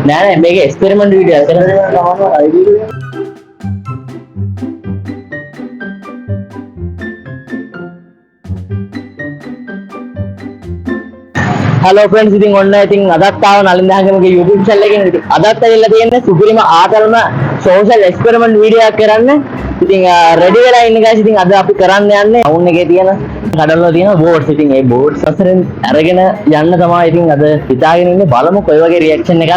නෑ නෑ මේක එක්ස්පෙරිමන්ට් වීඩියෝ එක. Hello friends, ඉතින් ඔන්න ඉතින් අදත් ආව නලින් දහගමගේ YouTube channel එකෙන් ඉතින් අදත් ඇවිල්ලා තියෙන්නේ සුපිරිම ආතල්ම social experiment video එකක් කරන්න. ඉතින් ready වෙලා ඉන්න guys. ඉතින් අද අපි කරන්න යන්නේ town එකේ තියෙන කඩල වල තියෙන boards. ඉතින් මේ boards අතරින් අරගෙන යන්න තමයි ඉතින් අද හිතාගෙන ඉන්නේ. බලමු කොයි වගේ reaction එකක්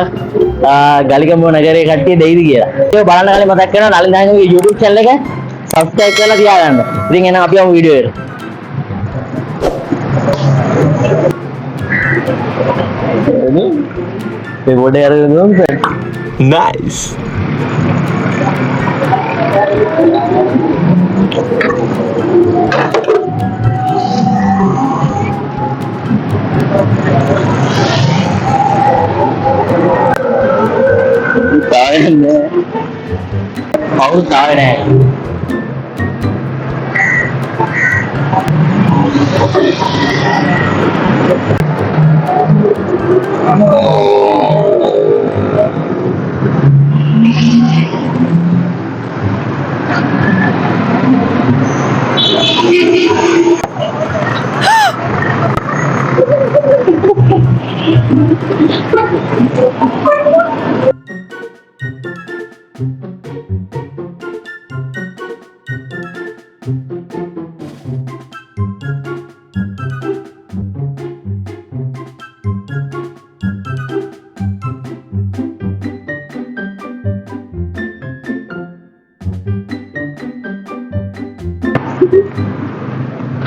ගලිගමුව නගරයේ කට්ටිය දෙයිද කියලා. ඒක බලන්න කලින් මතක් කරනවා නලින් දහගමගේ YouTube channel එක subscribe කරලා තියාගන්න. ඉතින් එහෙනම් අපි යමු video එකට. They would have Nice.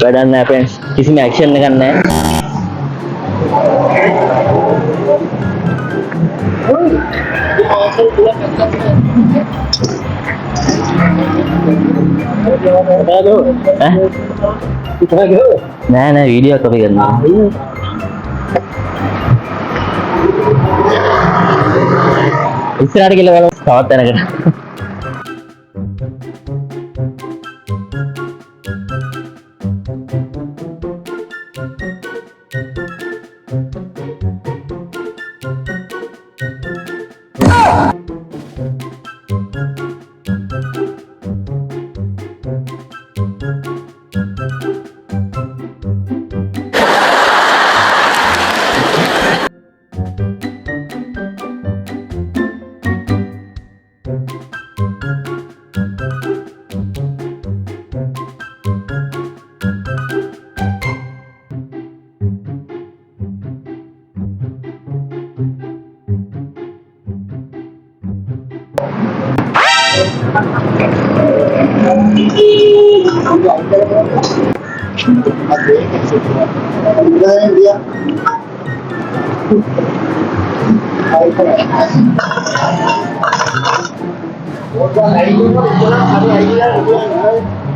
වැඩක් නැහැ friends. කිසිම action එකක් නැහැ. නෑ නෑ වීඩියෝ කොපි කරනවා. ඉස්සරහට ගිහලා බලමු තවත් තැනකට.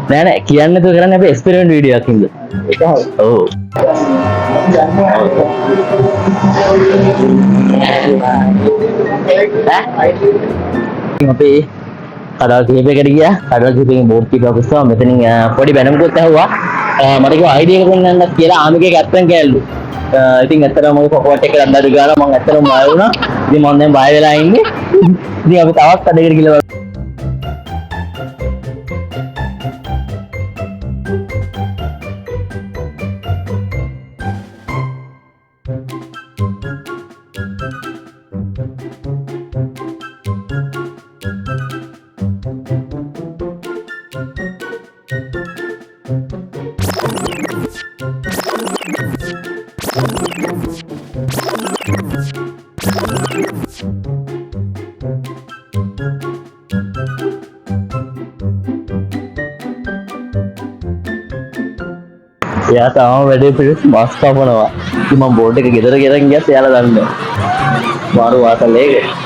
නෑ නෑ කියන්න තු කරන්න අපේ එක්ස්පෙරිමන්ට් වීඩියෝ එකක් ඉඳලා. ඔව්. අපේ කඩවල් කිහිපයකට ගියා. කඩවල් කිහිපයකින් බෝඩ් කීපයක් උස්සවා මෙතනින් පොඩි බැනමුකුත් ඇහුවා. මට කිව්වා අයිඩියා එක දෙන්නත් කියලා ආමිකේ කැප්ටන් කෑල්ලු. ඉතින් ඇත්තටම මොකද පොකට් එක රණ්ඩාඩු ගාලා මම ඇත්තටම බය වුණා. ඉතින් මම දැන් බය වෙලා ඉන්නේ. ඉතින් අපි තවත් කඩේකට ගිහලා එයා තාම වැඩේ පිළිස් බස් කපනවා. ඉතින් මම බෝඩ් එක ගෙදර ගෙනන් ගියත් එයාලා දන්නේ නැහැ. මාරු වාසල් ඒක.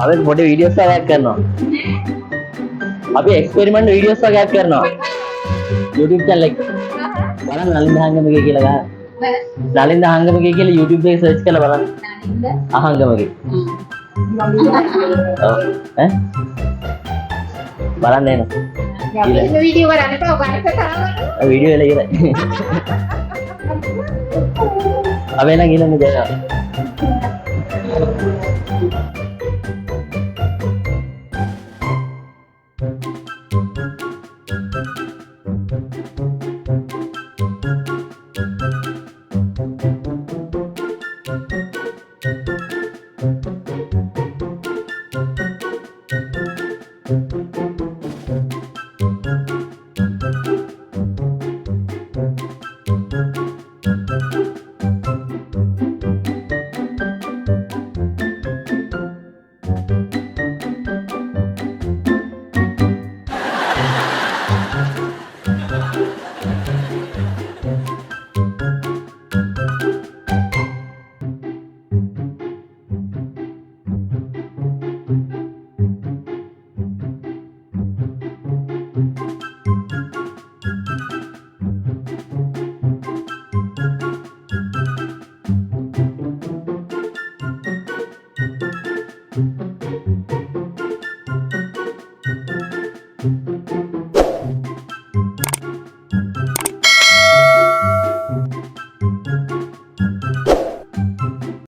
අපි පොඩි වීඩියෝස් එකක් කරනවා. අපි එක්ස්පෙරිමන්ට් වීඩියෝස් එකක් කරනවා. YouTube channel එක. බලන්න නලින්ද හංගමගේ කියලා ගහන්න. නලින්ද හංගමගේ කියලා YouTube එකේ search කරලා බලන්න. අහංගමගේ. ඔව්. ඈ? බලන්න එන. වීඩියෝ කරන්න එපා ඔබ අනිත් තරම වීඩියෝ එක ඉවරයි. අපි එන ගිලන්නේ දැන්.